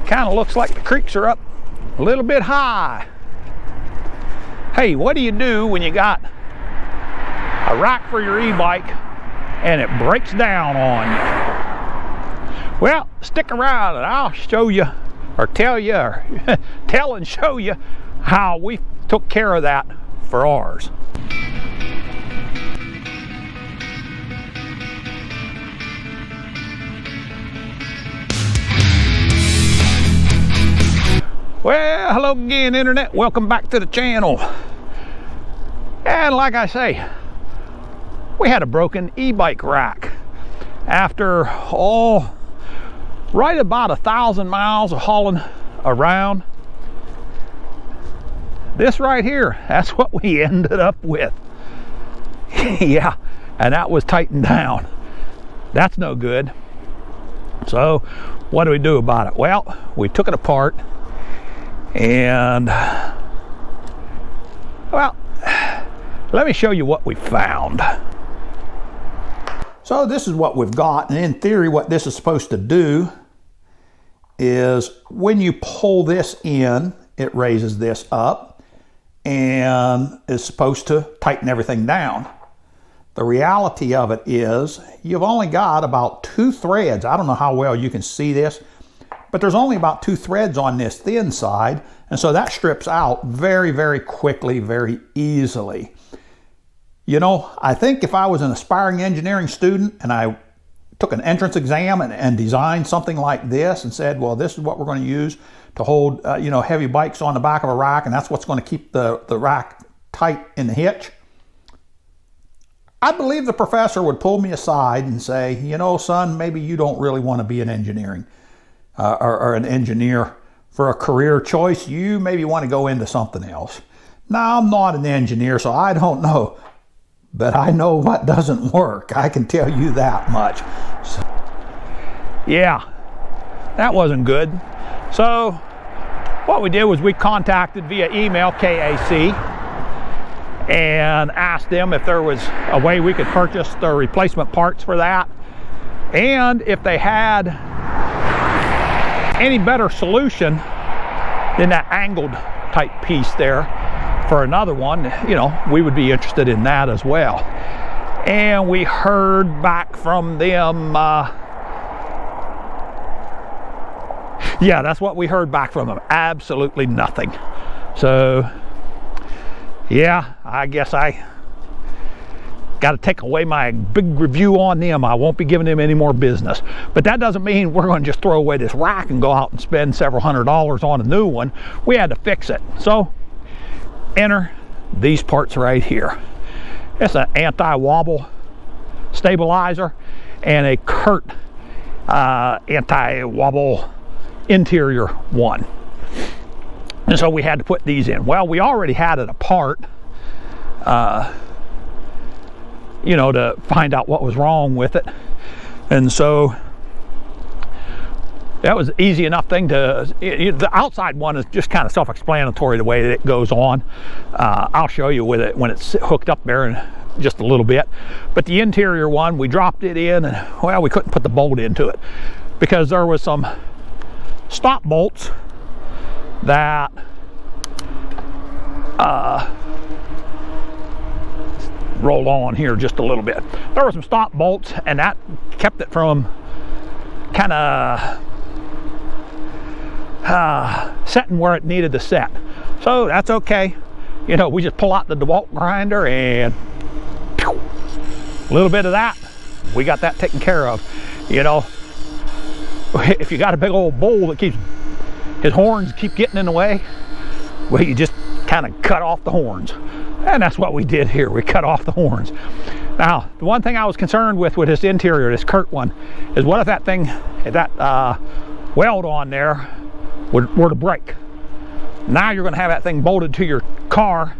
Kind of looks like the creeks are up a little bit high. Hey, what do you do when you got a rack for your e-bike and it breaks down on you? Well, stick around and I'll show you, or tell you, or tell and show you how we took care of that for ours. Well, hello again, Internet. Welcome back to the channel. And like I say, we had a broken e-bike rack after right about 1,000 miles of hauling around. This right here, that's what we ended up with. Yeah, and that was tightened down. That's no good. So what do we do about it? Well, we took it apart and, well, let me show you what we found. So this is what we've got, and in theory what this is supposed to do is when you pull this in, it raises this up and is supposed to tighten everything down. The reality of it is you've only got about 2 threads. I don't know how well you can see this, but there's only about 2 threads on this thin side, and so that strips out very, very quickly, very easily. You know, I think if I was an aspiring engineering student and I took an entrance exam and designed something like this and said, well, this is what we're going to use to hold you know, heavy bikes on the back of a rack, and that's what's going to keep the rack tight in the hitch, I believe the professor would pull me aside and say, you know, son, maybe you don't really want to be an engineering or an engineer for a career choice. You maybe want to go into something else. Now, I'm not an engineer, so I don't know, but I know what doesn't work. I can tell you that much. So, yeah, that wasn't good. So what we did was we contacted via email KAC and asked them if there was a way we could purchase the replacement parts for that, and if they had any better solution than that angled type piece there for another one. You know, we would be interested in that as well. And we heard back from them, yeah, that's what we heard back from them. Absolutely nothing. So yeah, I guess I got to take away my big review on them. I won't be giving them any more business. But that doesn't mean we're going to just throw away this rack and go out and spend several $100s on a new one. We had to fix it. So enter these parts right here. It's an anti-wobble stabilizer and a Curt anti-wobble interior one. And so we had to put these in. Well, we already had it apart, you know, to find out what was wrong with it. And so that was an easy enough thing to, the outside one is just kind of self-explanatory the way that it goes on. I'll show you with it when it's hooked up there in just a little bit. But the interior one, we dropped it in and, well, we couldn't put the bolt into it because there was some stop bolts that roll on here just a little bit. There were some stop bolts and that kept it from kind of setting where it needed to set. So that's okay. You know, we just pull out the DeWalt grinder and a little bit of that, we got that taken care of. You know, if you got a big old bull that keeps, his horns keep getting in the way, well, you just kind of cut off the horns. And that's what we did here. We cut off the horns. Now, the one thing I was concerned with this interior, this Curt one, is what if that thing, if that weld on there were to break? Now you're going to have that thing bolted to your car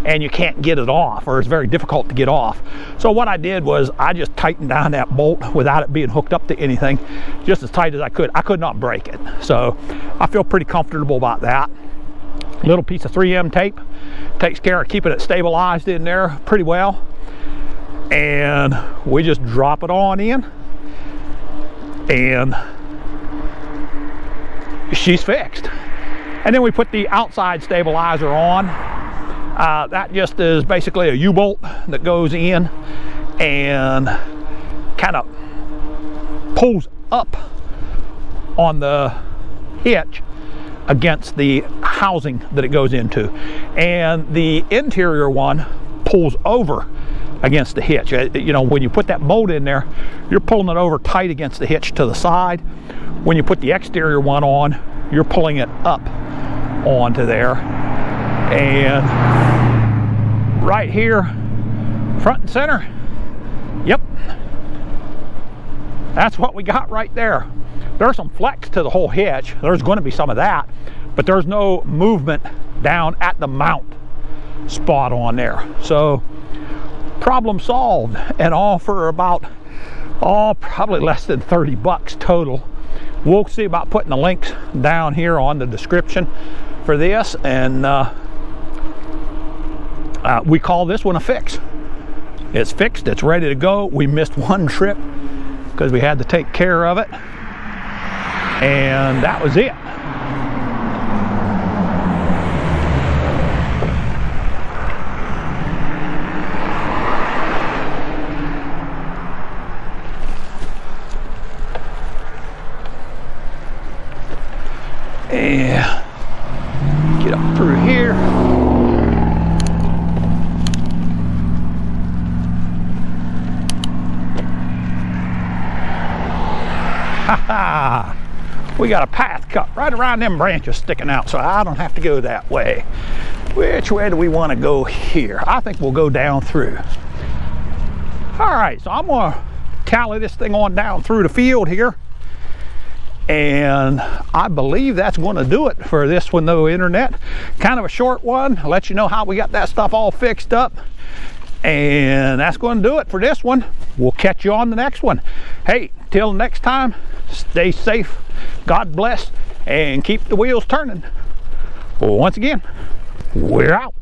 and you can't get it off, or it's very difficult to get off. So what I did was I just tightened down that bolt without it being hooked up to anything, just as tight as I could. I could not break it. So I feel pretty comfortable about that. Little piece of 3M tape takes care of keeping it stabilized in there pretty well. And we just drop it on in. And she's fixed. And then we put the outside stabilizer on. That just is basically a U-bolt that goes in and kind of pulls up on the hitch against the housing that it goes into. And the interior one pulls over against the hitch. You know, when you put that bolt in there, you're pulling it over tight against the hitch to the side. When you put the exterior one on, you're pulling it up onto there. And right here, front and center, yep, that's what we got right there. There's some flex to the whole hitch. There's going to be some of that, but there's no movement down at the mount spot on there. So problem solved, and all for about, probably less than 30 bucks total. We'll see about putting the links down here on the description for this, and we call this one a fix. It's fixed, it's ready to go. We missed one trip because we had to take care of it, and that was it. And get up through here. Ha-ha! We got a path cut right around them branches sticking out, so I don't have to go that way. Which way do we want to go here? I think we'll go down through. All right, so I'm going to tally this thing on down through the field here. And I believe that's going to do it for this one, though, Internet. Kind of a short one. I'll let you know how we got that stuff all fixed up. And that's going to do it for this one. We'll catch you on the next one. Hey, till next time, stay safe, God bless, and keep the wheels turning. Well, once again, we're out.